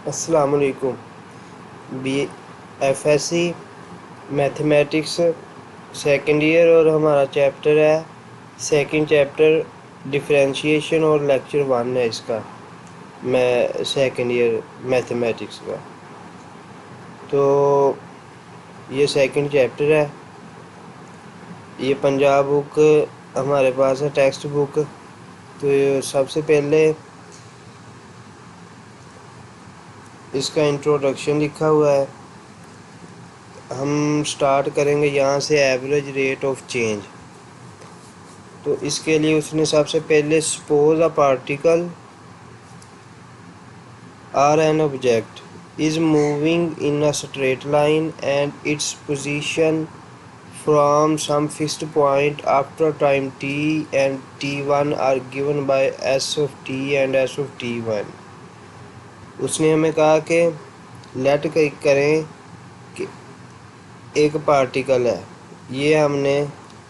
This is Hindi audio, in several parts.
अस्सलाम वालेकुम। BFSC मैथमेटिक्स सेकंड ईयर और हमारा चैप्टर है सेकंड चैप्टर डिफरेंशिएशन और लेक्चर 1 है इसका। मैं सेकंड ईयर मैथमेटिक्स का, तो ये सेकंड चैप्टर है। ये पंजाब बुक हमारे पास है, टेक्स्ट बुक। तो सबसे पहले इसका इंट्रोडक्शन लिखा हुआ है। हम स्टार्ट करेंगे यहाँ से, एवरेज रेट ऑफ चेंज। तो इसके लिए उसने सबसे पहले सपोज अ पार्टिकल और an object is moving in a straight line and its position from some fixed point after time t and t1 are given by s of t and s of t1। उसने हमें कहा कि लेट करें कि एक पार्टिकल है, ये हमने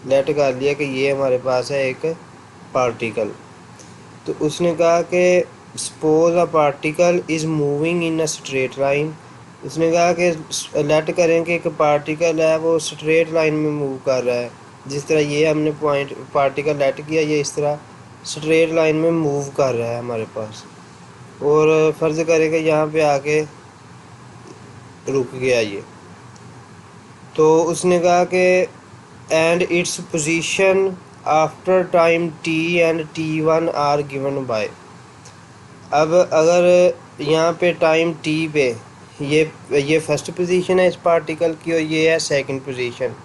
लेट कर लिया कि ये हमारे पास है एक पार्टिकल। तो उसने कहा कि suppose a particle is moving in a straight line. उसने कहा कि लेट करें कि एक पार्टिकल है वो स्ट्रेट लाइन में मूव कर रहा है। जिस तरह ये हमने पॉइंट पार्टिकल लेट किया, ये इस तरह स्ट्रेट लाइन में मूव कर रहा है हमारे पास। और फ़र्ज़ करें कि यहाँ पे आके रुक गया ये। तो उसने कहा कि and its position after time t and t1 are given by. अब अगर यहाँ पे टाइम टी पे ये फर्स्ट पोजीशन है इस पार्टिकल की और ये है सेकंड पोजीशन।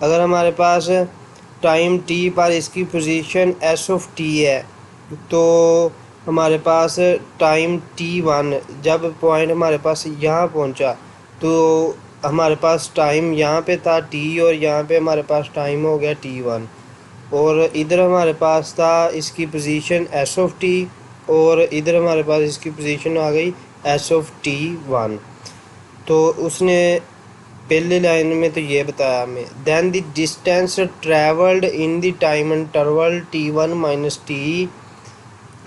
अगर हमारे पास टाइम टी पर इसकी पोजीशन एस ऑफ टी है, तो हमारे पास टाइम t1 जब पॉइंट हमारे पास यहाँ पहुँचा तो हमारे पास टाइम यहाँ पे था t और यहाँ पे हमारे पास टाइम हो गया t1। और इधर हमारे पास था इसकी पोजीशन एस ऑफ टी और इधर हमारे पास इसकी पोजीशन आ गई एस ऑफ t1। तो उसने पहले लाइन में तो ये बताया हमें, then the distance travelled in the time interval t1 minus t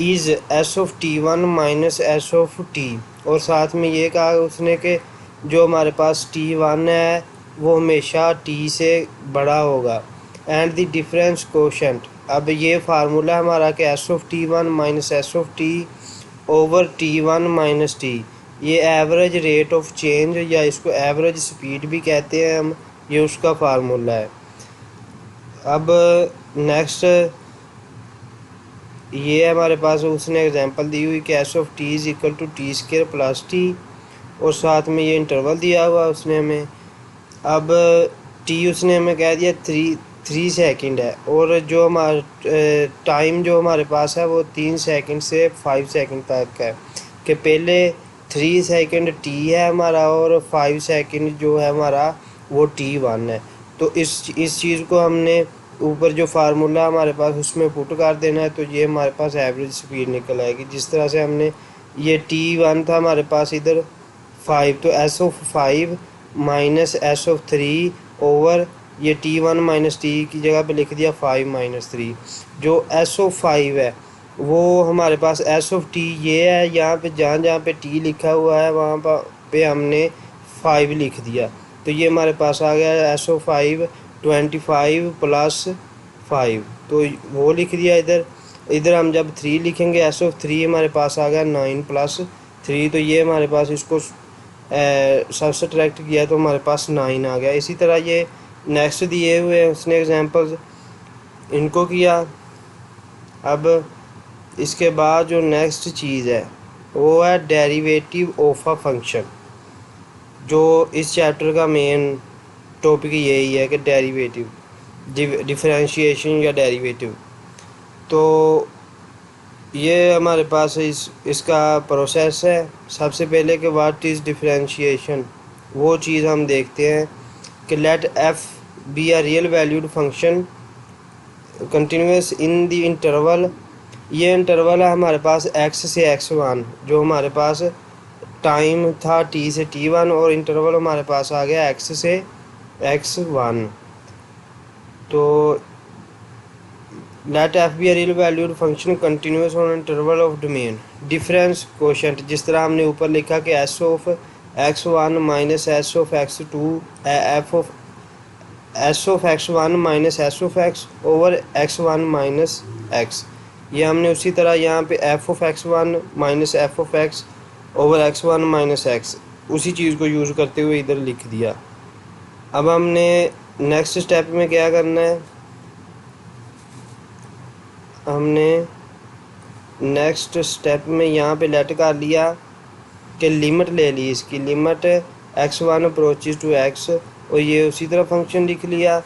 is s of t1 minus s of t. और साथ में ये कहा उसने कि जो हमारे पास t1 है वो हमेशा t से बड़ा होगा। एंड द डिफरेंस कोशेंट, अब ये फार्मूला हमारा कि s of t1 minus s of T over t1 minus T, ये एवरेज रेट ऑफ चेंज या इसको एवरेज स्पीड भी कहते हैं हम, ये उसका फार्मूला है। अब नेक्स्ट ये हमारे पास उसने एग्जांपल दी हुई कि s of t is equal to t square plus t, और साथ में ये इंटरवल दिया हुआ उसने हमें। अब टी उसने हमें कह दिया थ्री सेकंड है, और जो हमारा टाइम जो हमारे पास है वो 3 सेकंड से 5 सेकंड तक है। कि पहले 3 सेकंड टी है हमारा और 5 सेकंड जो है हमारा वो t1 है। तो इस चीज़ को हमने ऊपर जो फार्मूला हमारे पास उसमें पुट कर देना है, तो ये हमारे पास एवरेज स्पीड निकल आएगी। जिस तरह से हमने ये t1 था हमारे पास इधर 5, तो S of 5 minus s of 3 over ये t1 माइनस टी की जगह पे लिख दिया 5 माइनस 3। जो एस ऑफ 5 है वो हमारे पास एस ऑफ टी ये है, यहाँ पे जहाँ जहाँ पे टी लिखा हुआ है वहाँ पे हमने 5 लिख दिया। तो ये हमारे पास आ गया एस ऑफ 5 25 प्लस 5, तो वो लिख दिया इधर। इधर हम जब 3 लिखेंगे एस ऑफ 3 हमारे पास आ गया 9 प्लस 3, तो ये हमारे पास इसको सब्सट्रैक्ट किया तो हमारे पास 9 आ गया। इसी तरह ये नेक्स्ट दिए हुए हैं उसने एग्जांपल्स, इनको किया। अब इसके बाद जो नेक्स्ट चीज़ है वो है डेरिवेटिव ऑफ अ फंक्शन। जो इस चैप्टर का मेन टॉपिक यही है कि डेरिवेटिव, डिफरेंशिएशन या डेरिवेटिव। तो ये हमारे पास इसका प्रोसेस है। सबसे पहले कि व्हाट इज़ डिफरेंशिएशन, वो चीज़ हम देखते हैं कि let f be a real valued function continuous in the interval. ये इंटरवल है हमारे पास x से x1, जो हमारे पास टाइम था t से t1 और इंटरवल हमारे पास आ गया x से x1। तो let f be real valued function continuous on interval of domain. Difference quotient जिस तरह हमने ऊपर लिखा कि s of x one minus s of x two f of s of x one minus s of x over x one minus x. ये हमने उसी तरह यहाँ पे f of x one minus f of x over x one minus x उसी चीज़ को यूज़ करते हुए इधर लिख दिया। अब हमने नेक्स्ट स्टेप में क्या करना है, हमने नेक्स्ट स्टेप में यहाँ पे लेट कर लिया कि लिमिट ले ली, इसकी limit x one approaches to x और ये उसी तरह फंक्शन लिख लिया।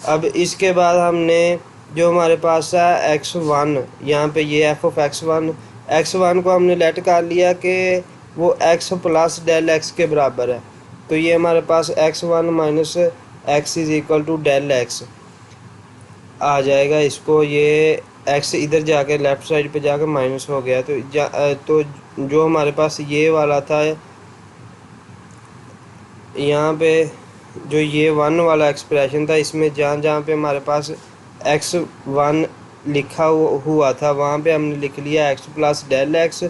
अब इसके बाद हमने जो हमारे पास है एक्स वन, यहाँ पे ये एफ ऑफ एक्स वन को हमने लेट कर लिया कि वो एक्स प्लस डेल एक्स के बराबर है। तो ये हमारे पास x one minus x is equal to del x आ जाएगा। इसको ये एक्स इधर जाके लेफ़्ट साइड पे जाकर माइनस हो गया। तो जो हमारे पास ये वाला था यहाँ पे, जो ये वन वाला एक्सप्रेशन था, इसमें जहाँ जहाँ पे हमारे पास एक्स वन लिखा हुआ था वहाँ पे हमने लिख लिया एक्स प्लस डेल एक्स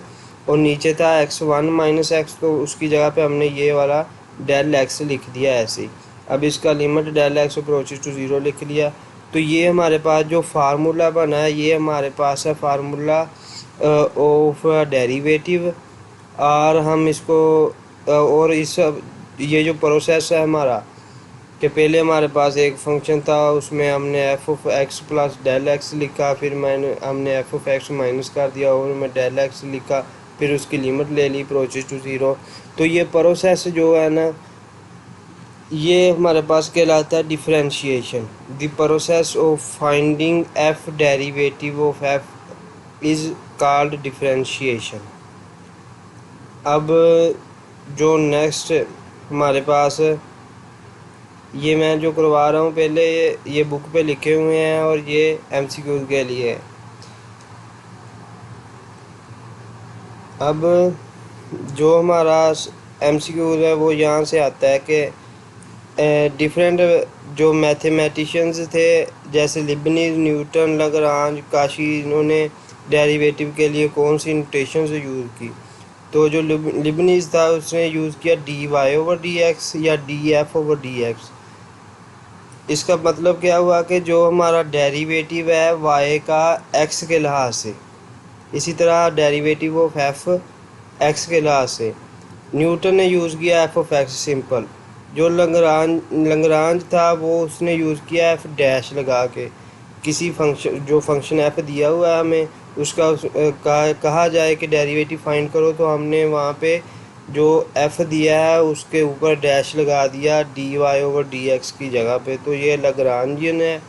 और नीचे था एक्स वन माइनस एक्स, तो उसकी जगह पे हमने ये वाला डेल एक्स लिख दिया ऐसे ही। अब इसका limit del x approaches to zero लिख लिया। तो ये हमारे पास जो फार्मूला बना है ये हमारे पास है फार्मूला ऑफ डेरिवेटिव। और हम इसको और इस ये जो प्रोसेस है हमारा कि पहले हमारे पास एक फंक्शन था उसमें हमने f of x plus del x लिखा, फिर हमने एफ ऑफ एक्स माइनस कर दिया और मैं डेल एक्स लिखा, फिर उसकी लिमिट ले ली अप्रोचेज टू ज़ीरो। तो ये प्रोसेस जो है ना ये हमारे पास कहलाता है differentiation. The process of finding F derivative of F is called differentiation. अब जो नेक्स्ट हमारे पास ये मैं जो करवा रहा हूँ पहले ये बुक पे लिखे हुए हैं और ये एमसीक्यू के लिए है। अब जो हमारा एमसीक्यू है वो यहाँ से आता है कि डिफरेंट जो मैथमेटिशियंस थे जैसे लिबनीज, न्यूटन, लाग्रांज, काशी, इन्होंने डेरिवेटिव के लिए कौन सी नोटेशंस यूज़ की। तो जो लिबनीज था उसने यूज़ किया d y over d x या d f over d x. इसका मतलब क्या हुआ कि जो हमारा डेरिवेटिव है वाई का एक्स के लिहाज से, इसी तरह डेरिवेटिव ऑफ एफ एक्स के लिहाज से। न्यूटन ने यूज़ किया एफ ऑफ एक्स सिंपल। जो लंगरांज था वो उसने यूज़ किया एफ डैश लगा के। किसी फंक्शन जो फंक्शन एफ दिया हुआ है हमें उसका कहा जाए कि डेरिवेटिव फाइंड करो, तो हमने वहाँ पे जो एफ दिया है उसके ऊपर डैश लगा दिया d y over d x की जगह पे। तो ये लाग्रांजियन है।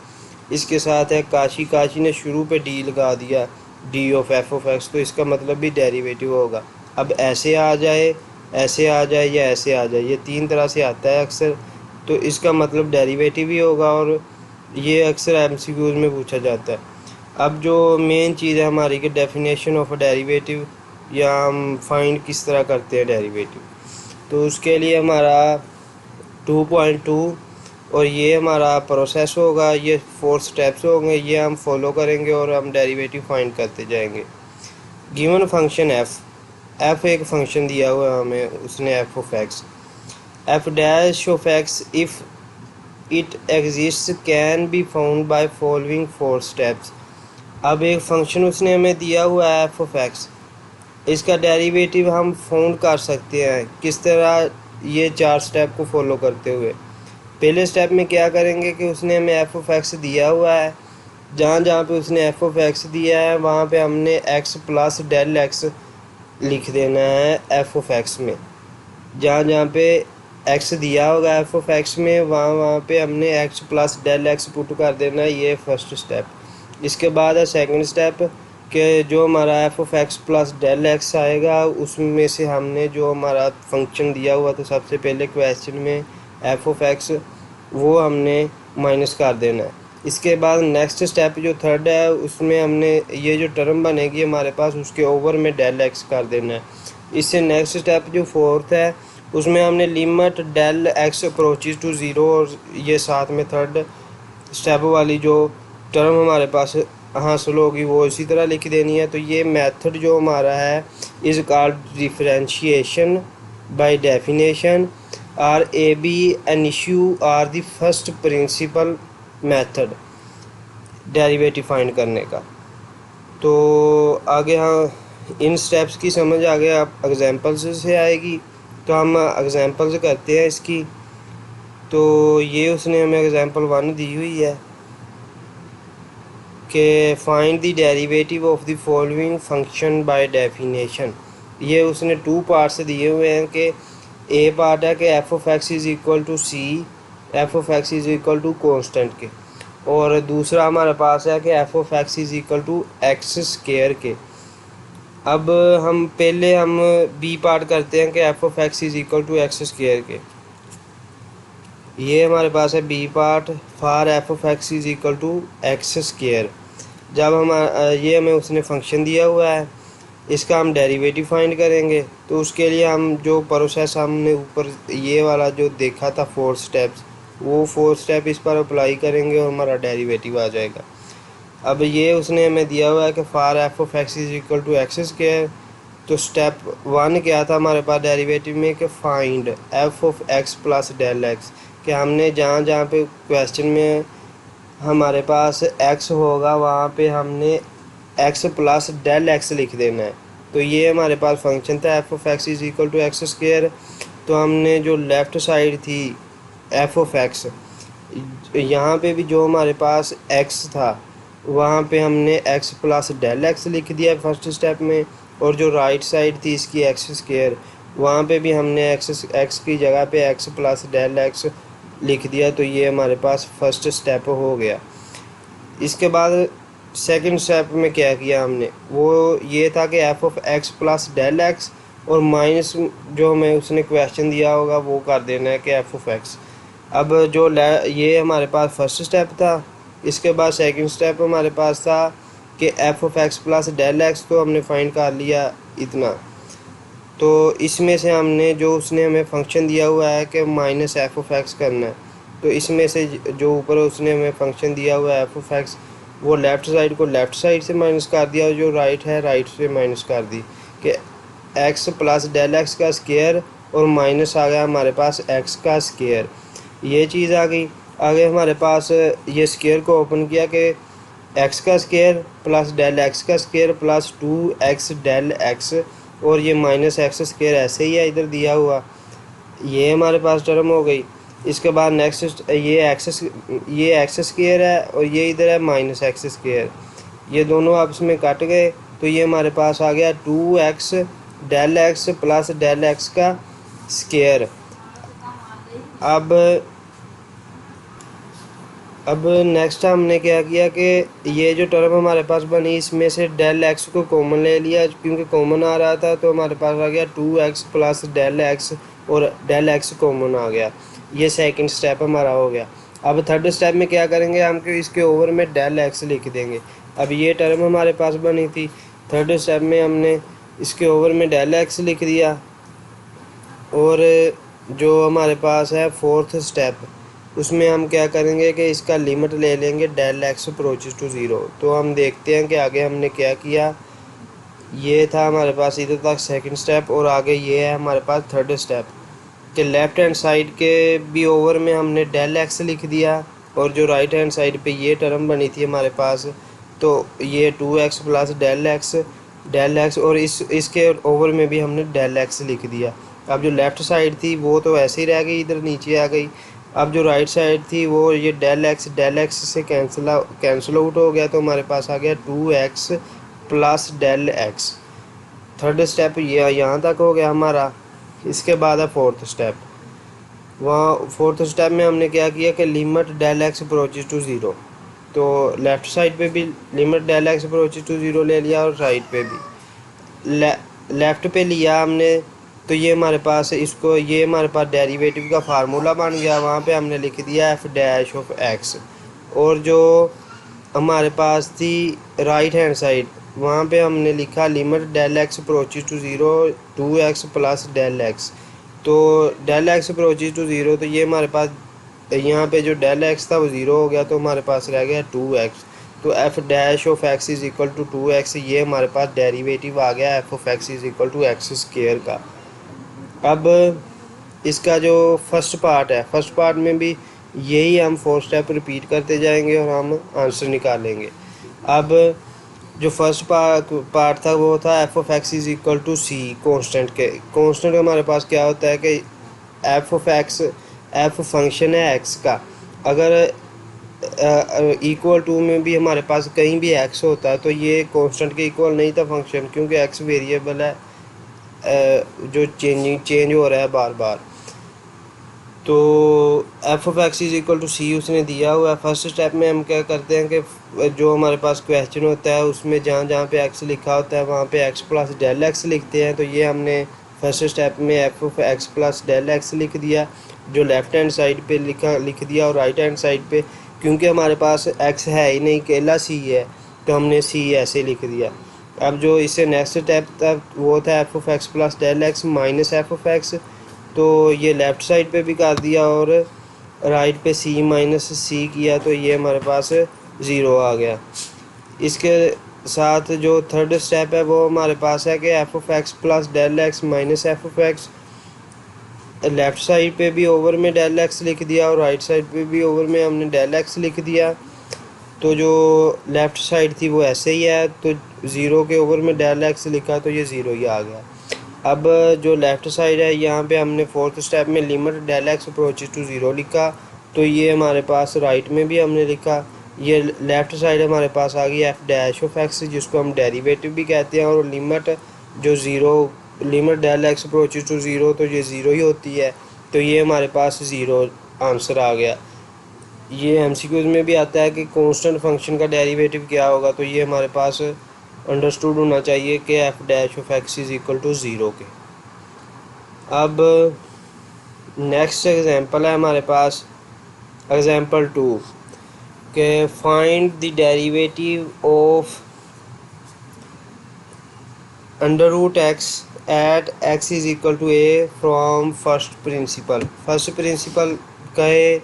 इसके साथ है काशी ने शुरू पे डी लगा दिया डी ऑफ एक्स, तो इसका मतलब भी डेरिवेटिव होगा। अब ऐसे आ जाए, ऐसे आ जाए या ऐसे आ जाए, ये तीन तरह से आता है अक्सर, तो इसका मतलब डेरिवेटिव ही होगा और ये अक्सर एमसीक्यूज़ में पूछा जाता है। अब जो मेन चीज़ है हमारी कि डेफिनेशन ऑफ डेरिवेटिव या हम फाइंड किस तरह करते हैं डेरिवेटिव, तो उसके लिए हमारा 2.2 और ये हमारा प्रोसेस होगा, ये 4 स्टेप्स होंगे, ये हम फॉलो करेंगे और हम डेरिवेटिव फाइंड करते जाएंगे। गिवन फंक्शन एफ एक फंक्शन दिया हुआ है हमें, उसने F of x, F dash of x if it exist can be found by following 4 steps. अब एक फंक्शन उसने हमें दिया हुआ है एफ ऑफ एक्स, इसका डेरिवेटिव हम फाउंड कर सकते हैं किस तरह, ये 4 स्टेप को फॉलो करते हुए। पहले स्टेप में क्या करेंगे कि उसने हमें एफ ऑफ एक्स दिया हुआ है, जहाँ जहाँ पे उसने एफ ऑफ एक्स दिया है वहाँ पे हमने एक्स प्लस डेल एक्स लिख देना है एफ ऑफ एक्स में। जहाँ जहाँ पे एक्स दिया होगा एफ ऑफ एक्स में वहाँ वहाँ पे हमने x plus del x put कर देना है, ये फर्स्ट स्टेप। इसके बाद है सेकंड स्टेप कि जो हमारा f of x plus del x आएगा उसमें से हमने जो हमारा फंक्शन दिया हुआ था सबसे पहले क्वेश्चन में एफ ऑफ एक्स, वो हमने माइनस कर देना है। इसके बाद नेक्स्ट स्टेप जो थर्ड है उसमें हमने ये जो टर्म बनेगी हमारे पास उसके ओवर में डेल एक्स कर देना है। इससे नेक्स्ट स्टेप जो फोर्थ है उसमें हमने limit del x approaches to zero और ये साथ में थर्ड स्टेप वाली जो टर्म हमारे पास हासिल होगी वो इसी तरह लिख देनी है। तो ये मेथड जो हमारा है is called differentiation by definition, or ab initio or the first principle method derivative find करने का। तो आगे हाँ इन स्टेप्स की समझ आगे आप एग्जांपल्स से आएगी, तो हम एग्जांपल्स करते हैं इसकी। तो ये उसने हमें एग्जांपल 1 दी हुई है कि find the derivative of the following function by definition. ये उसने 2 पार्ट्स दिए हुए हैं कि ए पार्ट है कि f of x is equal to c, f of x is equal to constant के, और दूसरा हमारे पास है कि f of x is equal to x square के। अब हम बी पार्ट करते हैं कि f of x is equal to x square के। ये हमारे पास है b part for f of x is equal to x square. जब हम ये हमें उसने फंक्शन दिया हुआ है, इसका हम डेरिवेटिव फाइंड करेंगे। तो उसके लिए हम जो प्रोसेस हमने ऊपर ये वाला जो देखा था 4 स्टेप्स, वो 4 स्टेप इस पर अप्लाई करेंगे और हमारा डेरिवेटिव आ जाएगा। अब ये उसने हमें दिया हुआ है कि for f of x is equal to x square. तो स्टेप 1 क्या था हमारे पास डेरिवेटिव में कि find f of x plus del x, कि हमने जहाँ जहाँ पे क्वेश्चन में हमारे पास एक्स होगा वहाँ पे हमने एक्स प्लस डेल एक्स लिख देना है। तो ये हमारे पास फंक्शन था f of x is equal to x square. तो हमने जो लेफ़्ट साइड थी एफ ऑफ एक्स, यहाँ पे भी जो हमारे पास एक्स था वहाँ पे हमने एक्स प्लस डेल एक्स लिख दिया फर्स्ट स्टेप में, और जो राइट साइड थी इसकी एक्स स्क्वायर, वहाँ पे भी हमने एक्स की जगह पे एक्स प्लस डेल एक्स लिख दिया। तो ये हमारे पास फर्स्ट स्टेप हो गया। इसके बाद सेकंड स्टेप में क्या किया हमने, वो ये था कि f of x plus del x और माइनस जो हमें उसने क्वेश्चन दिया होगा वो कर देना है कि एफ ऑफ एक्स। अब जो ये हमारे पास फर्स्ट स्टेप था। इसके बाद सेकंड स्टेप हमारे पास था कि f of x plus del x, तो हमने फाइंड कर लिया इतना। तो इसमें से हमने जो उसने हमें फंक्शन दिया हुआ है कि माइनस एफ ऑफ एक्स करना है, तो इसमें से जो ऊपर उसने हमें फंक्शन दिया हुआ है एफ ऑफ एक्स, वो लेफ़्ट साइड को लेफ़्ट साइड से माइनस कर दिया और जो राइट है राइट से माइनस कर दी कि एक्स प्लस डेल एक्स का स्क्वायर, और माइनस आ गया हमारे पास एक्स का स्क्वायर। ये चीज़ आ गई। आगे हमारे पास ये स्क्वायर को ओपन किया कि एक्स का स्क्वायर प्लस डेल एक्स का square plus 2x del x, और ये माइनस एक्स स्क्वायर ऐसे ही है इधर दिया हुआ, ये हमारे पास टर्म हो गई। इसके बाद नेक्स्ट ये एक्स स्क्वायर है और ये इधर है माइनस एक्स स्क्वायर, ये दोनों आपस में कट गए। तो ये हमारे पास आ गया 2x del x plus del x का स्क्वायर। अब नेक्स्ट हमने क्या किया कि ये जो टर्म हमारे पास बनी इसमें से डेल एक्स को कॉमन ले लिया, क्योंकि कॉमन आ रहा था तो हमारे पास आ गया 2x प्लस डेल एक्स और डेल एक्स कॉमन आ गया। ये सेकंड स्टेप हमारा हो गया। अब थर्ड स्टेप में क्या करेंगे, हम इसके ओवर में डेल एक्स लिख देंगे। अब ये टर्म हमारे पास बनी थी, थर्ड स्टेप में हमने इसके ओवर में डेल एक्स लिख दिया। और जो हमारे पास है फोर्थ स्टेप, उसमें हम क्या करेंगे कि इसका लिमिट ले लेंगे del x approaches to zero. तो हम देखते हैं कि आगे हमने क्या किया। ये था हमारे पास इधर तक सेकंड स्टेप, और आगे ये है हमारे पास थर्ड स्टेप कि लेफ़्ट हैंड साइड के भी ओवर में हमने डेल एक्स लिख दिया, और जो राइट हैंड साइड पे ये टर्म बनी थी हमारे पास, तो ये 2x प्लस डेल एक्स और इसके ओवर में भी हमने डेल एक्स लिख दिया। अब जो लेफ़्ट साइड थी वो तो ऐसे ही रह गई, इधर नीचे आ गई। अब जो राइट साइड थी वो ये डेल एक्स से कैंसिल आउट हो गया, तो हमारे पास आ गया 2x plus del x. Third step ये यहाँ तक हो गया हमारा। इसके बाद है फोर्थ स्टेप। वहाँ फोर्थ स्टेप में हमने क्या किया कि limit del x approaches to zero, तो लेफ़्ट साइड पे भी limit del x approaches to zero ले लिया और राइट पे भी लेफ़्ट पे लिया हमने। तो ये हमारे पास ये हमारे पास डेरिवेटिव का फार्मूला बन गया। वहाँ पे हमने लिख दिया एफ डैश ऑफ एक्स, और जो हमारे पास थी राइट हैंड साइड वहाँ पे हमने लिखा limit del x approaches to zero 2x plus del x. तो del x approaches to zero, तो ये हमारे पास यहाँ पे जो डेल एक्स था वो ज़ीरो हो गया, तो हमारे पास रह गया 2x। तो f dash of x is equal to 2x, ये हमारे पास डेरिवेटिव आ गया f of x is equal to x square का। अब इसका जो फर्स्ट पार्ट है, फर्स्ट पार्ट में भी यही हम 4 स्टेप रिपीट करते जाएंगे और हम आंसर निकालेंगे। अब जो फर्स्ट पार्ट था वो था f of x is equal to c constant के। कॉन्स्टेंट हमारे पास क्या होता है कि f of x, f function है एक्स का, अगर इक्वल टू में भी हमारे पास कहीं भी एक्स होता है तो ये कांस्टेंट के इक्वल नहीं था फंक्शन, क्योंकि एक्स वेरिएबल है जो चेंज हो रहा है बार बार। तो f of x is equal to c उसने दिया हुआ है। फर्स्ट स्टेप में हम क्या करते हैं कि जो हमारे पास क्वेश्चन होता है उसमें जहाँ जहाँ पे एक्स लिखा होता है वहाँ पे एक्स प्लस डेल एक्स लिखते हैं। तो ये हमने फर्स्ट स्टेप में f of x plus del x लिख दिया, जो लेफ्ट हैंड साइड पे लिख दिया, और राइट हैंड साइड पे क्योंकि हमारे पास एक्स है ही नहीं, अकेला सी है, तो हमने सी ऐसे लिख दिया। अब जो इससे नेक्स्ट स्टेप था वो था f of x plus del x minus f of x, तो ये लेफ़्ट साइड पे भी कर दिया और राइट पे सी माइनस सी किया, तो ये हमारे पास ज़ीरो आ गया। इसके साथ जो थर्ड स्टेप है वो हमारे पास है कि f of x plus del x minus f of x, left side पे भी ओवर में डेल एक्स लिख दिया और राइट साइड पे भी ओवर में हमने डेल एक्स लिख दिया। तो जो लेफ़्ट साइड थी वो ऐसे ही है, तो ज़ीरो के ओवर में डेल एक्स लिखा तो ये ज़ीरो ही आ गया। अब जो लेफ़्ट साइड है यहाँ पे हमने फोर्थ स्टेप में limit del x approaches to zero लिखा, तो ये हमारे पास राइट में भी हमने लिखा। ये लेफ़्ट साइड हमारे पास आ गई एफ डैश ऑफ एक्स, जिसको हम डेरिवेटिव भी कहते हैं, और लिमिट जो zero, limit del x approaches to zero, तो ये ज़ीरो ही होती है, तो ये हमारे पास ज़ीरो आंसर आ गया। ये एमसीक्यूज में भी आता है कि कांस्टेंट फंक्शन का डेरिवेटिव क्या होगा, तो ये हमारे पास अंडरस्टूड होना चाहिए कि f dash of x is equal to zero के। अब नेक्स्ट एग्जांपल है हमारे पास एग्जांपल 2 के find the derivative of under root x at x is equal to a from first principle. First principle कहे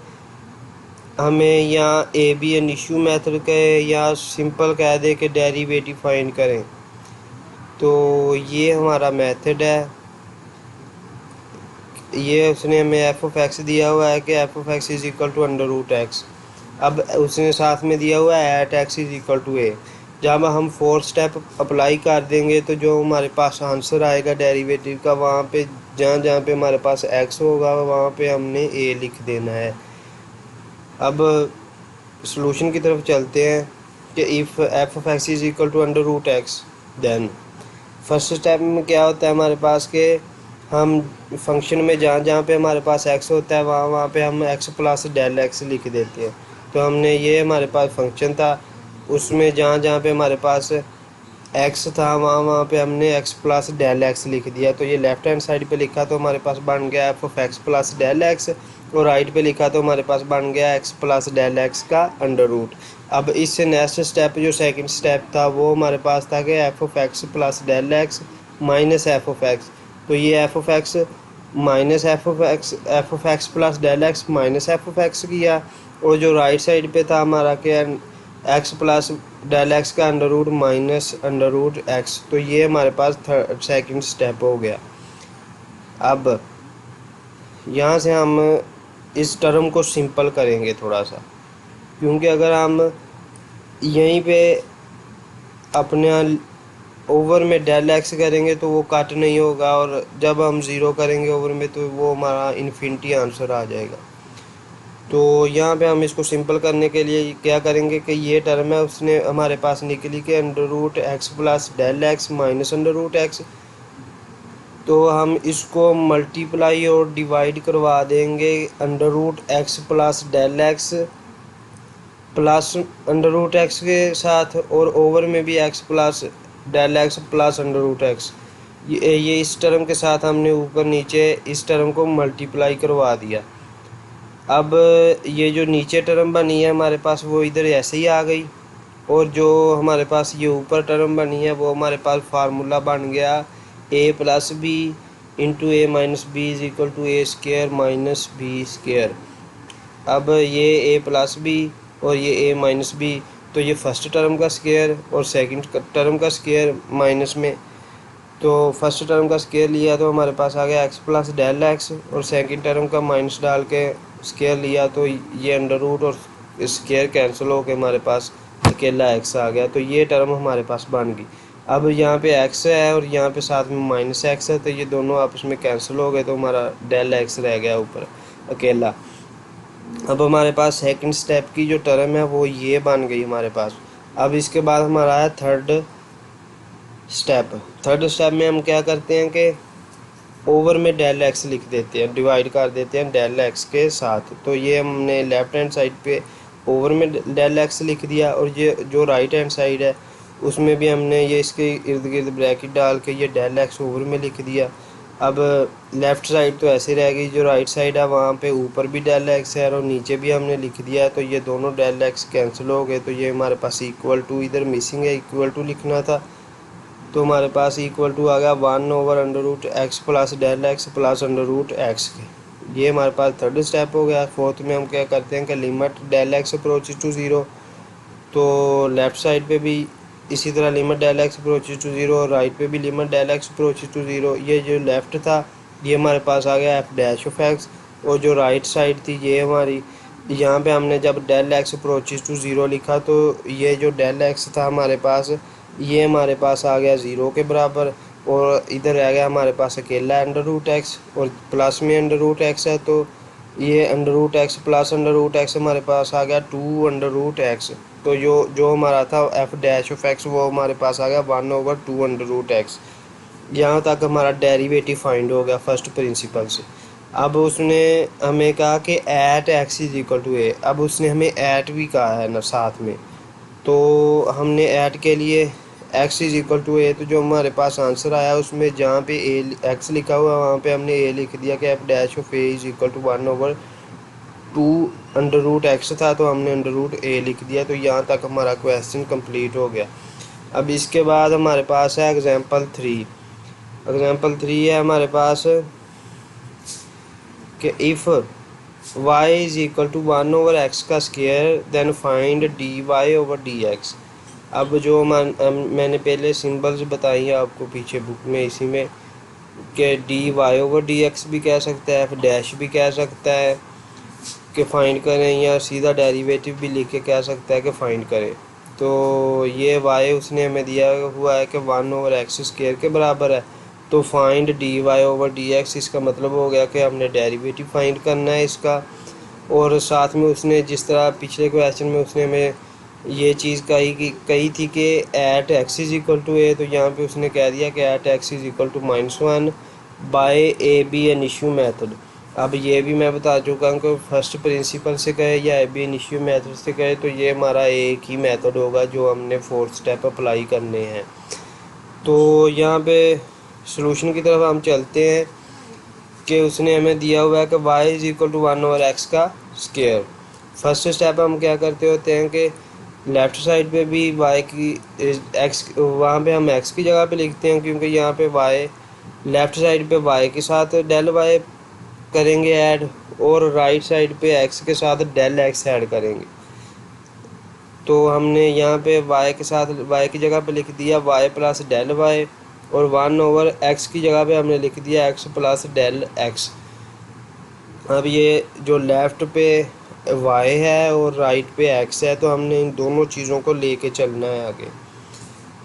हमें, या ab initio method कहे, या सिंपल कह दे कि डेरिवेटिव फाइंड करें। तो ये हमारा मेथड है, ये उसने हमें एफ ऑफ एक्स दिया हुआ है कि f of x is equal to under root x. अब उसने साथ में दिया हुआ है at x is equal to a. जब हम फोर्थ स्टेप अप्लाई कर देंगे तो जो हमारे पास आंसर आएगा डेरिवेटिव का, वहाँ पे जहाँ जहाँ पे हमारे पास एक्स होगा वहाँ पे हमने ए लिख देना है। अब सॉल्यूशन की तरफ चलते हैं कि if f of x is equal to under root x, then first step में क्या होता है हमारे पास के हम फंक्शन में जहाँ जहाँ पे हमारे पास एक्स होता है वहाँ वहाँ पे हम एक्स प्लस डेल एक्स लिख देते हैं। तो हमने ये हमारे पास फंक्शन था, उसमें जहाँ जहाँ पे हमारे पास एक्स था वहाँ वहाँ पे हमने एक्स प्लस डेल एक्स लिख दिया। तो ये लेफ्ट हैंड साइड पे लिखा तो हमारे पास बन गया f of x plus del x, और राइट पे लिखा तो हमारे पास बन गया एक्स प्लस डेल एक्स का अंडर रूट। अब इससे नेक्स्ट स्टेप जो सेकंड स्टेप था वो हमारे पास था कि f of x plus del x minus f of x. तो ये f of x minus f of x plus del x minus f of x किया, और जो राइट साइड पे था हमारा क्या एक्स प्लस डेल एक्स का under root minus under root x. तो ये हमारे पास सेकंड स्टेप हो गया। अब यहाँ से हम इस टर्म को सिंपल करेंगे थोड़ा सा, क्योंकि अगर हम यहीं पे अपने ओवर में डेल एक्स करेंगे तो वो कट नहीं होगा, और जब हम ज़ीरो करेंगे ओवर में तो वो हमारा इन्फिनिटी आंसर आ जाएगा। तो यहाँ पे हम इसको सिंपल करने के लिए क्या करेंगे कि ये टर्म है उसने हमारे पास निकली कि under root x plus del x minus under root x. तो हम इसको मल्टीप्लाई और डिवाइड करवा देंगे under root x plus del x plus under root x के साथ, और ओवर में भी x plus del x plus under root x. ये इस टर्म के साथ हमने ऊपर नीचे इस टर्म को मल्टीप्लाई करवा दिया। अब ये जो नीचे टर्म बनी है हमारे पास वो इधर ऐसे ही आ गई, और जो हमारे पास ये ऊपर टर्म बनी है वो हमारे पास फार्मूला बन गया a plus b into a minus b is equal to a square minus b square. अब ये ए प्लस बी और ये ए माइनस बी तो ये फर्स्ट टर्म का स्क्वायर और सेकंड टर्म का स्क्वायर माइनस में। तो फर्स्ट टर्म का स्क्वायर लिया तो हमारे पास आ गया एक्स प्लस डेल एक्स, और सेकंड टर्म का माइनस डाल के स्क्वायर लिया तो ये अंडर रूट और स्क्वायर कैंसिल हो के हमारे पास अकेला एक्स आ गया। तो ये टर्म हमारे पास बन गई। अब यहाँ पे एक्स है और यहाँ पे साथ में माइनस एक्स है, तो ये दोनों आपस में कैंसिल हो गए, तो हमारा डेल एक्स रह गया ऊपर अकेला। अब हमारे पास सेकंड स्टेप की जो टर्म है वो ये बन गई हमारे पास। अब इसके बाद हमारा है थर्ड स्टेप। थर्ड स्टेप में हम क्या करते हैं कि ओवर में डेल एक्स लिख देते हैं, डिवाइड कर देते हैं डेल एक्स के साथ। तो ये हमने लेफ्ट हैंड साइड पे ओवर में डेल एक्स लिख दिया, और ये जो राइट हैंड साइड है उसमें भी हमने ये इसके इर्द गिर्द ब्रैकेट डाल के ये डेल एक्स ओवर में लिख दिया। अब लेफ़्ट साइड तो ऐसे रह गई, जो राइट साइड है वहाँ पे ऊपर भी डेल एक्स है और नीचे भी हमने लिख दिया है, तो ये दोनों डेल एक्स कैंसिल हो गए। तो ये हमारे पास इक्वल टू इधर मिसिंग है, इक्वल टू लिखना था, तो हमारे पास इक्वल टू आ गया 1/√x plus del x plus √x के। ये हमारे पास थर्ड स्टेप हो गया। फोर्थ में हम क्या करते हैं कि limit del x approaches to zero, तो लेफ़्ट साइड पे भी इसी तरह limit del x approaches to zero, और राइट पे भी limit del x approaches to zero. ये जो लेफ़्ट था ये हमारे पास आ गया एफ डैश ऑफ एक्स, और जो राइट साइड थी ये हमारी, यहाँ पे हमने जब del x approaches to zero लिखा तो ये जो डेल एक्स था हमारे पास, ये हमारे पास आ गया ज़ीरो के बराबर, और इधर रह गया हमारे पास अकेला अंडर रूट एक्स, और प्लस में अंडर रूट एक्स है, तो ये under root x plus under root x हमारे पास आ गया 2/√x। तो जो हमारा था एफ डैश ऑफ एक्स वो हमारे पास आ गया 1/2 अंडर रूट एक्स। यहाँ तक हमारा डेरिवेटिव फाइंड हो गया फर्स्ट प्रिंसिपल से। अब उसने हमें कहा कि at x is equal to a, अब उसने हमें एट भी कहा है ना साथ में, तो हमने ऐड के लिए x is equal to a, तो जो हमारे पास आंसर आया उसमें जहाँ पे ए एक्स लिखा हुआ है वहाँ पे हमने ए लिख दिया कि f dash of a is equal to 1/2 under root x था, तो हमने अंडर रूट ए लिख दिया। तो यहाँ तक हमारा क्वेश्चन कंप्लीट हो गया। अब इसके बाद हमारे पास है एग्जाम्पल 3। एग्जाम्पल 3 है हमारे पास कि if y is equal to 1/x का स्क्वायर देन फाइंड dy/dx। अब जो मैंने पहले सिंबल्स बताई हैं आपको पीछे बुक में इसी में, कि dy/dx भी कह सकता है, एफ डैश भी कह सकता है कि फाइंड करें, या सीधा डेरिवेटिव भी लिख के कह सकता है कि फाइंड करें। तो ये y उसने हमें दिया हुआ है कि 1/x² के बराबर है, तो फाइंड dy/dx, इसका मतलब हो गया कि हमने डेरिवेटिव फाइंड करना है इसका। और साथ में उसने जिस तरह पिछले क्वेश्चन में उसने हमें ये चीज़ कही थी कि at x is equal to a, तो यहाँ पे उसने कह दिया कि at x is equal to -1 by ab initio method. अब ये भी मैं बता चुका हूँ कि फर्स्ट प्रिंसिपल से कहे या ए बी इनिशियो मेथड से कहे, तो ये हमारा एक ही मेथड होगा जो हमने फोर्थ स्टेप अप्लाई करने हैं। तो यहाँ पे सॉल्यूशन की तरफ हम चलते हैं कि उसने हमें दिया हुआ है कि y is equal to 1/x का स्क्वायर। फर्स्ट स्टेप हम क्या करते होते हैं कि लेफ़्ट साइड पे भी y की x, वहाँ पे हम x की जगह पे लिखते हैं, क्योंकि यहाँ पे y लेफ़्ट साइड पे y के साथ डेल y करेंगे ऐड, और राइट साइड पे x के साथ डेल x ऐड करेंगे। तो हमने यहाँ पे y के साथ y की जगह पे लिख दिया y प्लस डेल y, और 1/x की जगह पे हमने लिख दिया x प्लस डेल x। अब ये जो लेफ़्ट पे y है और राइट पे x है, तो हमने इन दोनों चीज़ों को लेके चलना है आगे।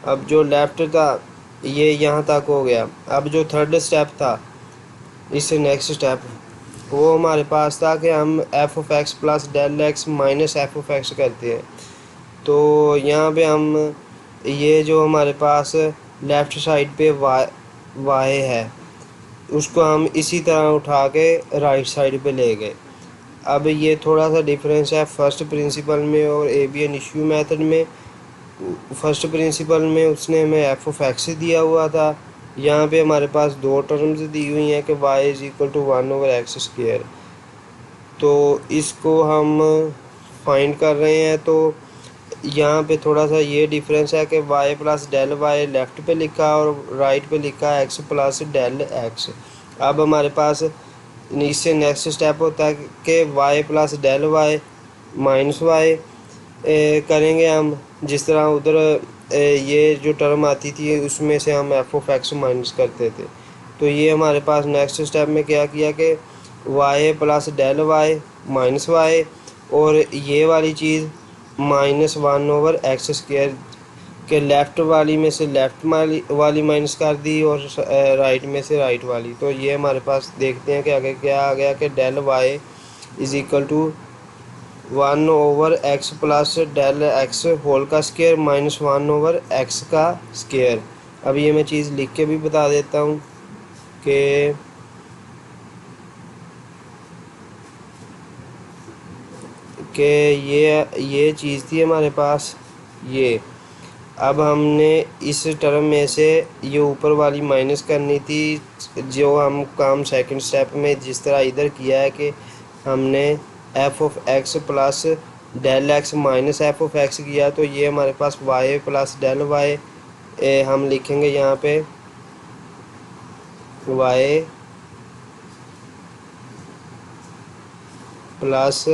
अब जो लेफ़्ट था ये यहाँ तक हो गया। अब जो थर्ड स्टेप था, इससे नेक्स्ट स्टेप वो हमारे पास था कि हम f of x plus del x minus f of x करते हैं। तो यहाँ पे हम ये जो हमारे पास लेफ़्ट साइड पे y है उसको हम इसी तरह उठा के राइट साइड पे ले गए। अब ये थोड़ा सा डिफरेंस है फर्स्ट प्रिंसिपल में और ए बी इनिशियो मेथड में। फर्स्ट प्रिंसिपल में उसने हमें एफ ऑफ एक्स दिया हुआ था, यहाँ पे हमारे पास दो टर्म्स दी हुई हैं कि y is equal to 1/x²। तो इसको हम फाइंड कर रहे हैं, तो यहाँ पे थोड़ा सा ये डिफरेंस है कि y plus del y left पे लिखा और राइट पे लिखा x प्लस डेल x। अब हमारे पास इससे नेक्स्ट स्टेप होता है कि y plus del y minus y, करेंगे हम, जिस तरह उधर ये जो टर्म आती थी उसमें से हम एफ ऑफ एक्स माइनस करते थे। तो ये हमारे पास नेक्स्ट स्टेप में क्या किया कि y plus del y minus y, और ये वाली चीज़ -1/x² के लेफ़्ट वाली में से लेफ़्ट वाली माइनस कर दी, और राइट में से राइट वाली। तो ये हमारे पास देखते हैं कि आगे क्या आ गया कि del Y is equal to 1/x plus del x whole का स्क्वायर माइनस 1/x का स्क्वायर। अब ये मैं चीज़ लिख के भी बता देता हूँ कि ये चीज़ थी हमारे पास ये। अब हमने इस टर्म में से ये ऊपर वाली माइनस करनी थी, जो हम काम सेकंड स्टेप में जिस तरह इधर किया है कि हमने f of x plus del x minus f of x किया। तो ये हमारे पास वाई प्लस डेल वाई, हम लिखेंगे यहाँ पे वाई प्लस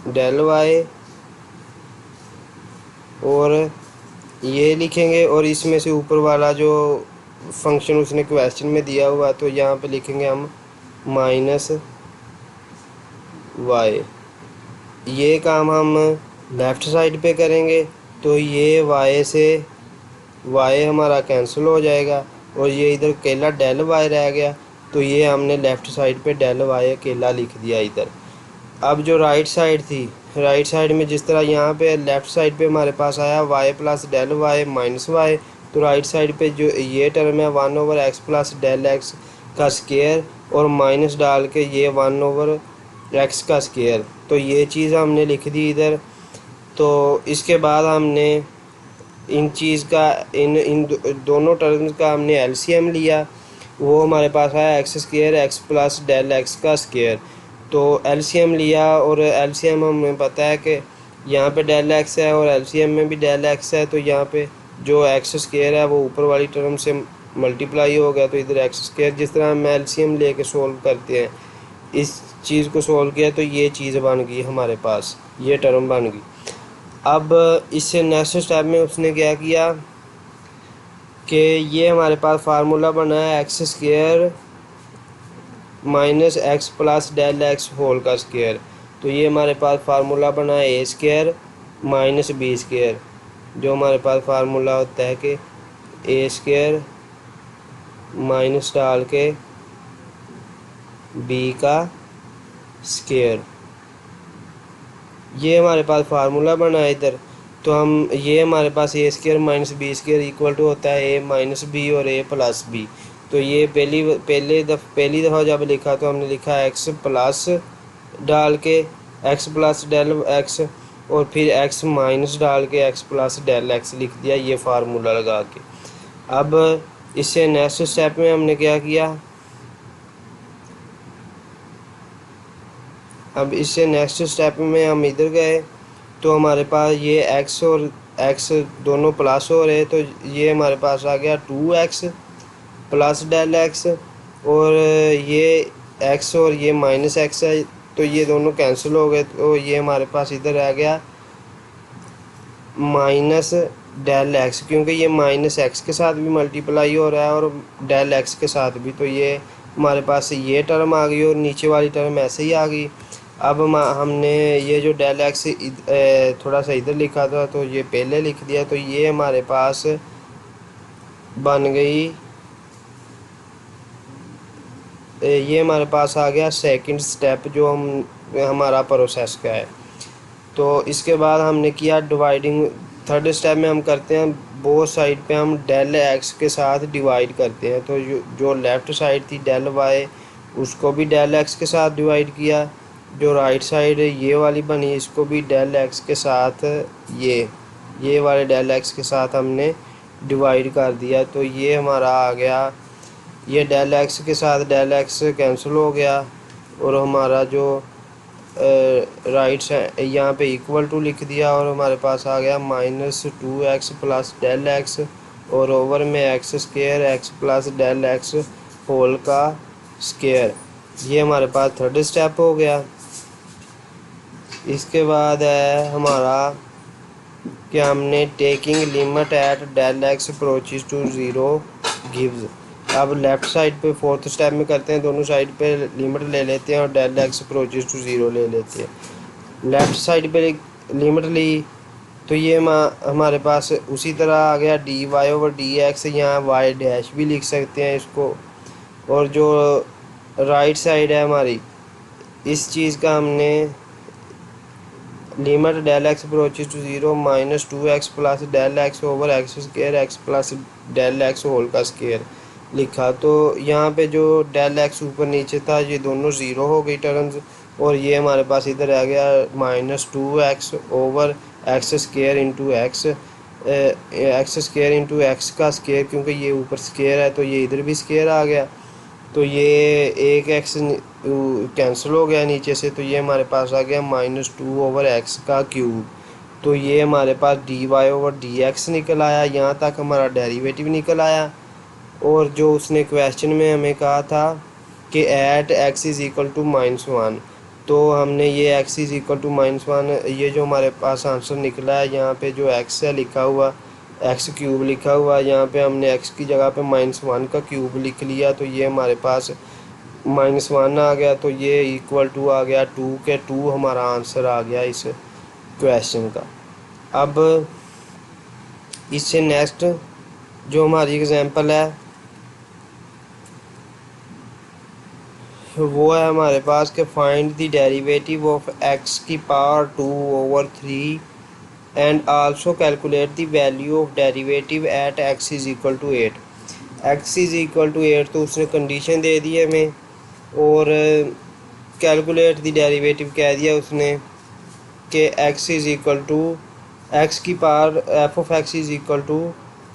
डेल वाई, और ये लिखेंगे, और इसमें से ऊपर वाला जो फंक्शन उसने क्वेश्चन में दिया हुआ तो यहाँ पे लिखेंगे हम माइनस वाई। ये काम हम लेफ़्ट साइड पे करेंगे, तो ये वाई से वाई हमारा कैंसिल हो जाएगा, और ये इधर अकेला डेल वाई रह गया। तो ये हमने लेफ़्ट साइड पे डेल वाई अकेला लिख दिया इधर। अब जो राइट साइड थी, राइट साइड में जिस तरह यहाँ पे लेफ़्ट साइड पे हमारे पास आया y plus del y minus y, तो राइट साइड पे जो ये टर्म है 1/x प्लस डेल एक्स का स्क्वायर, और माइनस डाल के ये 1/x का स्क्वायर। तो ये चीज़ हमने लिख दी इधर। तो इसके बाद हमने इन चीज़ का इन इन दोनों टर्म्स का हमने एलसीएम लिया। वो हमारे पास आया x² x plus del x का स्क्वायर। तो एलसीएम लिया, और एलसीएम हमें पता है कि यहाँ पे डेल एक्स है और एलसीएम में भी डेल एक्स है। तो यहाँ पे जो x² है वो ऊपर वाली टर्म से मल्टीप्लाई हो गया, तो इधर x²। जिस तरह हम एलसीएम लेके सोल्व करते हैं, इस चीज़ को सोल्व किया तो ये चीज़ बन गई हमारे पास, ये टर्म बन गई। अब इससे नेक्स्ट स्टेप में उसने क्या किया कि ये हमारे पास फार्मूला बना है x² minus x plus del x whole का स्क्वायर। तो ये हमारे पास फार्मूला बना है a² माइनस b², जो हमारे पास फार्मूला होता है कि a² माइनस डाल के b का स्क्वायर। ये हमारे पास फार्मूला बना है इधर। तो हम ये हमारे पास a² minus b² equal to होता है a माइनस बी और a प्लस बी। तो ये पहली दफ़ा जब लिखा तो हमने लिखा x प्लस डाल के x प्लस डेल x, और फिर x माइनस डाल के x प्लस डेल x लिख दिया, ये फार्मूला लगा के। अब इससे नेक्स्ट स्टेप में हमने क्या किया, अब इससे नेक्स्ट स्टेप में हम इधर गए तो हमारे पास ये x और x दोनों प्लस हो रहे, तो ये हमारे पास आ गया 2x प्लस डेल x, और ये x और ये माइनस x है, तो ये दोनों कैंसिल हो गए। तो ये हमारे पास इधर आ गया माइनस डेल x, क्योंकि ये माइनस x के साथ भी मल्टीप्लाई हो रहा है और डेल x के साथ भी। तो ये हमारे पास ये टर्म आ गई और नीचे वाली टर्म ऐसे ही आ गई। अब हमने ये जो डेल एक्स थोड़ा सा इधर लिखा था तो ये पहले लिख दिया। तो ये हमारे पास बन गई, ये हमारे पास आ गया सेकंड स्टेप जो हमारा प्रोसेस का है। तो इसके बाद हमने किया डिवाइडिंग। थर्ड स्टेप में हम करते हैं बोथ साइड पे हम डेल एक्स के साथ डिवाइड करते हैं। तो जो लेफ़्ट साइड थी डेल वाई, उसको भी डेल एक्स के साथ डिवाइड किया। जो राइट साइड ये वाली बनी, इसको भी डेल एक्स के साथ ये वाले डेल एक्स के साथ हमने डिवाइड कर दिया। तो ये हमारा आ गया, ये डेल एक्स के साथ डेल एक्स कैंसिल हो गया, और हमारा जो राइट साइड यहाँ पे इक्वल टू लिख दिया, और हमारे पास आ गया -2x प्लस डेल एक्स, और ओवर में x² x plus del x whole का स्क्वायर। ये हमारे पास थर्ड स्टेप हो गया। इसके बाद है हमारा कि हमने taking limit at del x approaches to zero gives. अब लेफ़्ट साइड पे फोर्थ स्टेप में करते हैं, दोनों साइड पे लिमिट ले लेते हैं और del x approaches to zero ले लेते हैं। लेफ़्ट साइड पे लिमिट ली तो ये हमारे पास उसी तरह आ गया d y over d x, यहाँ वाई डैश भी लिख सकते हैं इसको। और जो राइट साइड है हमारी, इस चीज़ का हमने limit del x approaches to zero minus two x plus del x over x square x plus del x whole का स्केयर लिखा। तो यहाँ पे जो डेल एक्स ऊपर नीचे था ये दोनों ज़ीरो हो गई टर्म्स, और ये हमारे पास इधर आ गया minus two x over x square into x, x square into x का स्केयर, क्योंकि ये ऊपर स्केयर है तो ये इधर भी स्केयर आ गया। तो ये एक एक्स कैंसिल हो गया नीचे से, तो ये हमारे पास आ गया माइनस टू ओवर एक्स का क्यूब। तो ये हमारे पास d y over d x निकल आया, यहाँ तक हमारा डेरिवेटिव निकल आया। और जो उसने क्वेश्चन में हमें कहा था कि at x is equal to minus one, तो हमने ये x is equal to minus one, ये जो हमारे पास आंसर निकला है, यहाँ पे जो एक्स है लिखा हुआ, एक्स क्यूब लिखा हुआ, यहाँ पे हमने एक्स की जगह पे माइनस वन का क्यूब लिख लिया, तो ये हमारे पास माइनस वन आ गया। तो ये इक्वल टू आ गया टू के, टू हमारा आंसर आ गया इस क्वेश्चन का। अब इससे नेक्स्ट जो हमारी एग्जांपल है वो है हमारे पास कि find the derivative of x की power two over three and also calculate the value of derivative at x is equal to eight. X is equal to eight तो उसने कंडीशन दे दी है हमें, और कैलकुलेट द डेरिवेटिव कह दिया उसने कि x is equal to x की power f of x is equal to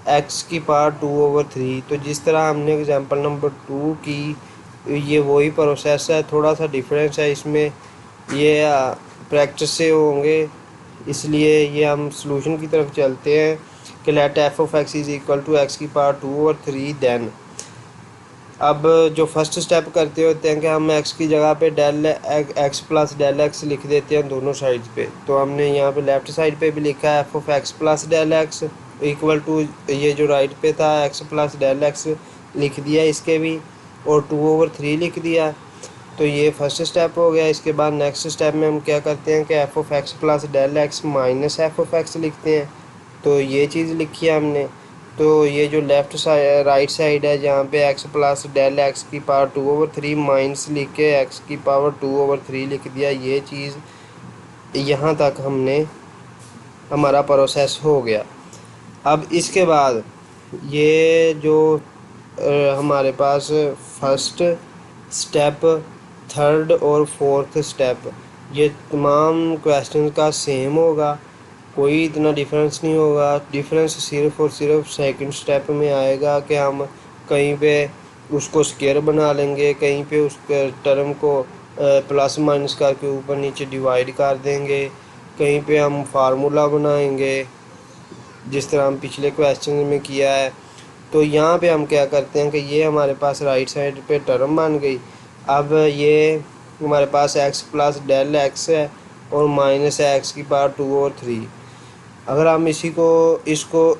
x की पावर टू ओवर थ्री। तो जिस तरह हमने एग्जांपल नंबर टू की, ये वही प्रोसेस है, थोड़ा सा डिफरेंस है इसमें, ये प्रैक्टिस से होंगे, इसलिए ये हम सॉल्यूशन की तरफ चलते हैं कि let f of x is equal to x की power two over three. Then अब जो फर्स्ट स्टेप करते होते हैं कि हम एक्स की जगह पे del x plus del x लिख देते हैं दोनों साइड्स पे। तो हमने यहाँ पे लेफ़्ट साइड पे भी लिखा है f of x plus del x equal to, ये जो राइट पे था एक्स प्लस डेल एक्स लिख दिया इसके भी, और टू ओवर थ्री लिख दिया। तो ये फर्स्ट स्टेप हो गया। इसके बाद नेक्स्ट स्टेप में हम क्या करते हैं कि f of x plus del x minus f of x लिखते हैं। तो ये चीज़ लिखी है हमने। तो ये जो लेफ़्ट साइड राइट साइड है जहाँ पे एक्स प्लस डेल एक्स की power two over three minus लिख के एक्स की पावर टू ओवर थ्री लिख दिया, ये चीज़ यहाँ तक हमने हमारा प्रोसेस हो गया। अब इसके बाद ये जो हमारे पास फर्स्ट स्टेप, थर्ड और फोर्थ स्टेप, ये तमाम क्वेश्चन का सेम होगा, कोई इतना डिफरेंस नहीं होगा। डिफरेंस सिर्फ और सिर्फ सेकंड स्टेप में आएगा कि हम कहीं पे उसको स्केयर बना लेंगे, कहीं पे उस टर्म को प्लस माइनस करके ऊपर नीचे डिवाइड कर देंगे, कहीं पे हम फार्मूला बनाएंगे जिस तरह हम पिछले क्वेश्चन में किया है। तो यहाँ पे हम क्या करते हैं कि ये हमारे पास राइट साइड पे टर्म बन गई। अब ये हमारे पास एक्स प्लस डेल एक्स है और माइनस है एक्स की पावर टू और थ्री। अगर हम इसको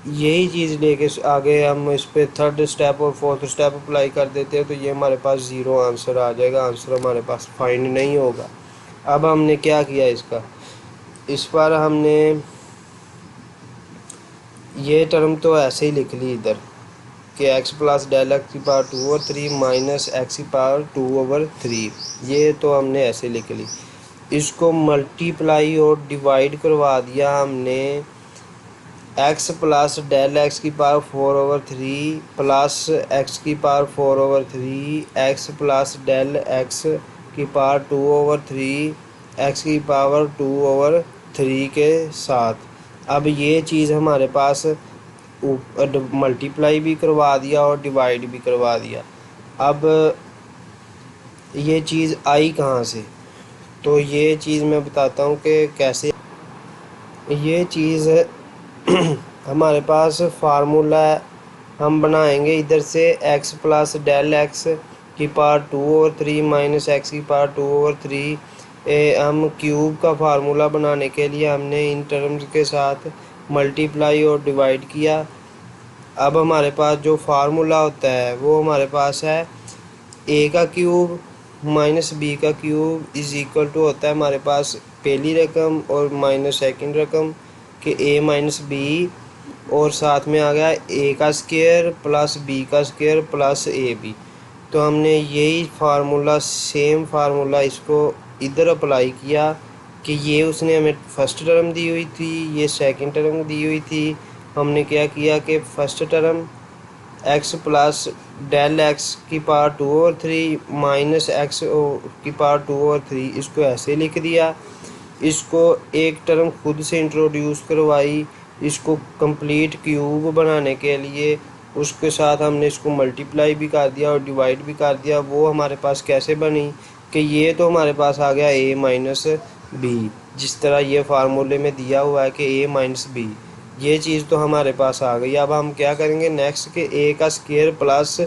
यही चीज़ लेके आगे हम इस पर थर्ड स्टेप और फोर्थ स्टेप अप्लाई कर देते हैं तो ये हमारे पास ज़ीरो आंसर आ जाएगा, आंसर हमारे पास फाइंड नहीं होगा। अब हमने क्या किया इसका, इस पर हमने ये टर्म तो ऐसे ही लिख ली इधर कि एक्स प्लस डेल एक्स की power two over three minus x की पावर टू ओवर थ्री, ये तो हमने ऐसे लिख ली। इसको मल्टीप्लाई और डिवाइड करवा दिया हमने एक्स प्लस डेल एक्स की power four over three plus x की power four over three x plus del x की power two over three x की पावर टू ओवर थ्री के साथ। अब ये चीज़ हमारे पास मल्टीप्लाई भी करवा दिया और डिवाइड भी करवा दिया। अब ये चीज़ आई कहाँ से, तो ये चीज़ मैं बताता हूँ कि कैसे। ये चीज़ हमारे पास फार्मूला हम बनाएंगे इधर से एक्स प्लस डेल एक्स की power two over three minus x की पावर टू ओवर थ्री हम क्यूब का फार्मूला बनाने के लिए हमने इन टर्म्स के साथ मल्टीप्लाई और डिवाइड किया। अब हमारे पास जो फार्मूला होता है वो हमारे पास है ए का क्यूब माइनस बी का क्यूब इज इक्वल टू होता है हमारे पास पहली रकम और माइनस सेकंड रकम के ए माइनस बी, और साथ में आ गया ए का स्क्वायर प्लस बी का स्क्वायर प्लस ए बी। तो हमने यही फार्मूला, सेम फार्मूला इसको इधर अप्लाई किया कि ये उसने हमें फर्स्ट टर्म दी हुई थी, ये सेकंड टर्म दी हुई थी। हमने क्या किया कि first term x plus del x की पावर 2/3 माइनस एक्स की पावर 2/3 इसको ऐसे लिख दिया। इसको एक टर्म खुद से इंट्रोड्यूस करवाई इसको कंप्लीट क्यूब बनाने के लिए, उसके साथ हमने इसको मल्टीप्लाई भी कर दिया और डिवाइड भी कर दिया। वो हमारे पास कैसे बनी कि ये तो हमारे पास आ गया ए माइनस बी, जिस तरह ये फार्मूले में दिया हुआ है कि ए माइनस बी, ये चीज़ तो हमारे पास आ गई। अब हम क्या करेंगे नेक्स्ट के ए का square plus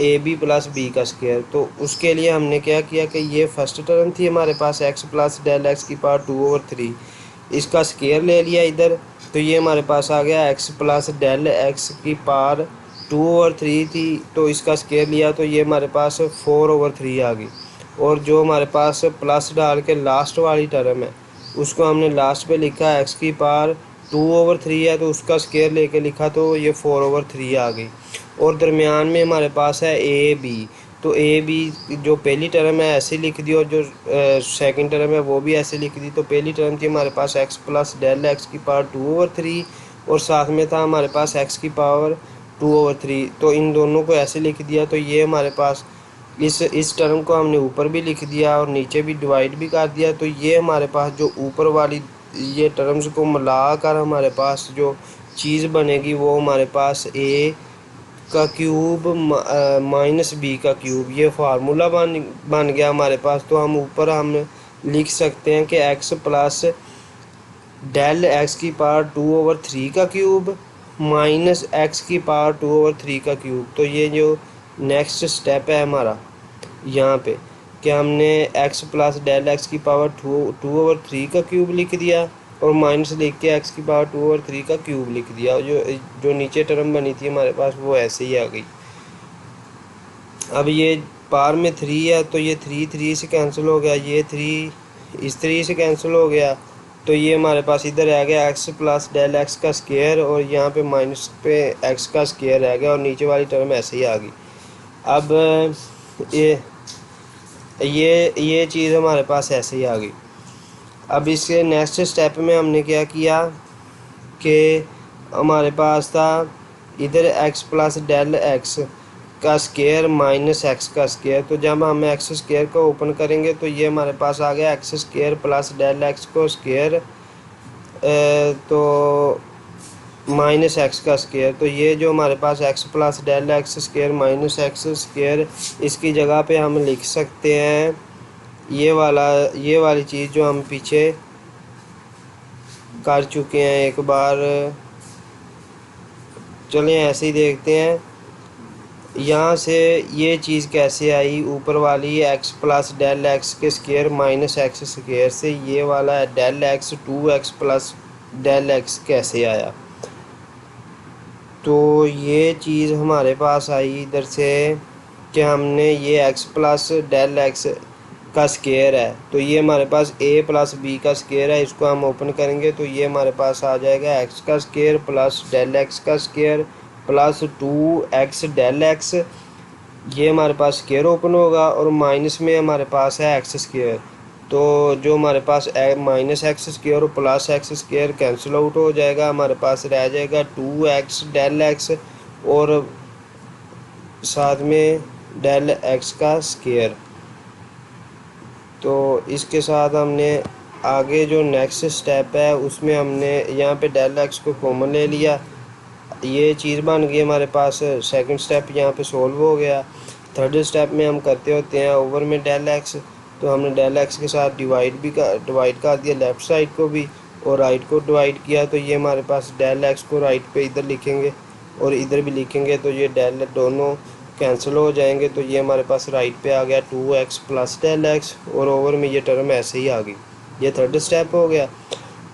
a b plus b का स्क्वायर। तो उसके लिए हमने क्या किया कि ये फर्स्ट टर्म थी हमारे पास एक्स प्लस डेल एक्स की पावर 2/3, इसका स्क्वायर ले लिया इधर, तो ये हमारे पास आ गया एक्स प्लस डेल एक्स की पावर 2/3 थी, तो इसका स्क्वायर लिया तो ये हमारे पास 4/3 आ गई। और जो हमारे पास प्लस डाल के लास्ट वाली टर्म है उसको हमने लास्ट पे लिखा एक्स की पावर 2/3 है, तो उसका स्क्वायर लेके लिखा तो ये 4/3 आ गई। और दरमियान में हमारे पास है ए बी, तो ए बी जो पहली टर्म है ऐसे लिख दी और जो सेकंड टर्म है वो भी ऐसे लिख दी। तो पहली टर्म थी हमारे पास एक्स प्लस डेल एक्स की पावर 2/3 और साथ में था हमारे पास एक्स की पावर 2/3, तो इन दोनों को ऐसे लिख दिया। तो ये हमारे पास इस टर्म को हमने ऊपर भी लिख दिया और नीचे भी डिवाइड भी कर दिया। तो ये हमारे पास जो ऊपर वाली ये टर्म्स को मिलाकर हमारे पास जो चीज़ बनेगी वो हमारे पास ए का क्यूब माइनस बी का क्यूब, ये फार्मूला बन गया हमारे पास। तो हम ऊपर हम लिख सकते हैं कि एक्स प्लस डेल एक्स की पावर 2/3 का क्यूब माइनस एक्स की पावर 2/3 का क्यूब। तो ये जो नेक्स्ट स्टेप है हमारा यहाँ पे कि हमने x प्लस डेल एक्स की पावर 2/3 का क्यूब लिख दिया और माइनस लिख के x की पावर 2/3 का क्यूब लिख दिया, और जो नीचे टर्म बनी थी हमारे पास वो ऐसे ही आ गई। अब ये पावर में 3 है तो ये 3 से कैंसिल हो गया, ये 3 इस 3 से कैंसिल हो गया, तो ये हमारे पास इधर आ गया x प्लस डेल एक्स का स्क्वायर और यहाँ पे माइनस पे x का स्क्वायर रह गया और नीचे वाली टर्म ऐसे ही आ गई। अब ये चीज़ हमारे पास ऐसे ही आ गई। अब इसके नेक्स्ट स्टेप में हमने क्या किया कि हमारे पास था इधर x प्लस डेल एक्स का स्क्वायर माइनस एक्स का स्क्वायर, तो जब हम एक्स स्क्वायर को ओपन करेंगे तो ये हमारे पास आ गया x square plus del x को स्क्वायर तो माइनस एक्स का स्क्वायर। तो ये जो हमारे पास x plus del x square minus x square, इसकी जगह पे हम लिख सकते हैं ये वाली चीज़ जो हम पीछे कर चुके हैं एक बार। चलिए ऐसे ही देखते हैं यहाँ से ये चीज़ कैसे आई, ऊपर वाली एक्स प्लस डेल एक्स के स्क्वायर माइनस एक्स स्क्वायर से ये वाला del x 2x plus del x कैसे आया। तो ये चीज़ हमारे पास आई इधर से कि हमने ये x प्लस डेल एक्स का स्क्वायर है, तो ये हमारे पास a प्लस बी का स्क्वायर है, इसको हम ओपन करेंगे तो ये हमारे पास आ जाएगा x का स्क्वायर प्लस डेल एक्स का square plus 2x del x, ये हमारे पास स्क्वायर ओपन होगा और माइनस में हमारे पास है एक्स स्क्वायर। तो जो हमारे पास माइनस एक्स स्क्वायर और plus x square cancel out हो जाएगा, हमारे पास रह जाएगा 2x डेल एक्स और साथ में डेल एक्स का स्क्वायर। तो इसके साथ हमने आगे जो नेक्स्ट स्टेप है उसमें हमने यहाँ पे डेल एक्स को कॉमन ले लिया, ये चीज़ बन गई हमारे पास। सेकंड स्टेप यहाँ पे सॉल्व हो गया। थर्ड स्टेप में हम करते होते हैं ओवर में डेल एक्स, तो हमने डेल एक्स के साथ डिवाइड कर दिया लेफ़्ट साइड को भी और राइट को डिवाइड किया, तो ये हमारे पास डेल एक्स को राइट पे इधर लिखेंगे और इधर भी लिखेंगे, तो ये डेल दोनों कैंसिल हो जाएंगे, तो ये हमारे पास राइट पे आ गया 2x प्लस डेल एक्स, और ओवर में ये टर्म ऐसे ही आ गई। ये थर्ड स्टेप हो गया।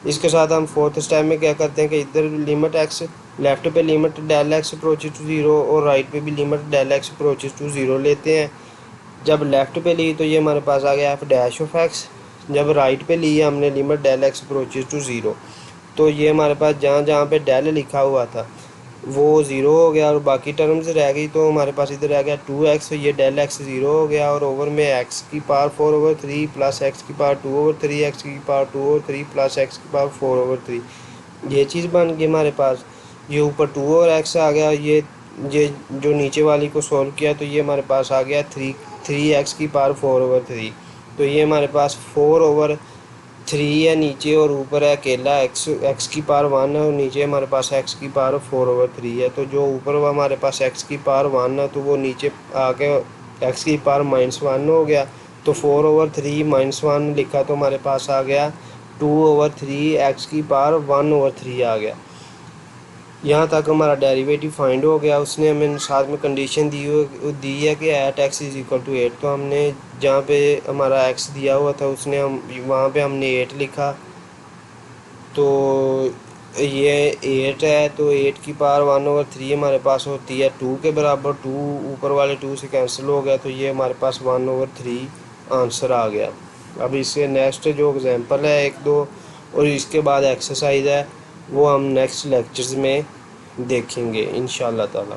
इसके साथ हम फोर्थ स्टेप में क्या करते हैं कि इधर लिमिट एक्स, लेफ्ट पे limit del x approaches to zero और राइट पे भी limit del x approaches to zero लेते हैं। जब लेफ्ट पे ली तो ये हमारे पास आ गया एफ डैश ऑफ एक्स। जब राइट पे ली हमने limit del x approaches to zero, तो ये हमारे पास जहाँ जहाँ पे डेल लिखा हुआ था वो ज़ीरो हो गया और बाकी टर्म्स रह गई, तो हमारे पास इधर रह गया 2x, ये डेल एक्स ज़ीरो हो गया और ओवर में एक्स की पावर 4/3 प्लस एक्स की पावर 2/3 एक्स की पावर 2/3 प्लस एक्स की पावर 4/3, ये चीज़ बन गई हमारे पास। ये ऊपर 2 और एक्स आ गया। ये जो नीचे वाली को सॉल्व किया तो ये हमारे पास आ गया 3x की पावर 4/3, तो ये हमारे पास 4/3 है नीचे और ऊपर है अकेला x की पावर 1 है और नीचे हमारे पास x की पावर 4/3 है। तो जो ऊपर हमारे पास x की पावर 1 है तो वो नीचे आके x की पावर -1 हो गया, तो 4/3 -1 लिखा तो हमारे पास आ गया 2/3 x की पावर 1/3 आ गया। यहाँ तक हमारा डेरिवेटिव फाइंड हो गया। उसने हमें साथ में कंडीशन दी है कि at x is equal to 8, तो हमने जहाँ पे हमारा एक्स दिया हुआ था उसने हम वहाँ पे हमने 8 लिखा, तो ये 8 है, तो 8 की पावर 1/3 हमारे पास होती है 2 के बराबर। 2 ऊपर वाले 2 से कैंसिल हो गया, तो ये हमारे पास 1/3 आंसर आ गया। अब इससे नेक्स्ट जो एग्जांपल है 1-2 और इसके बाद एक्सरसाइज है वो हम नेक्स्ट लेक्चर्स में देखेंगे इंशाल्लाह ताला।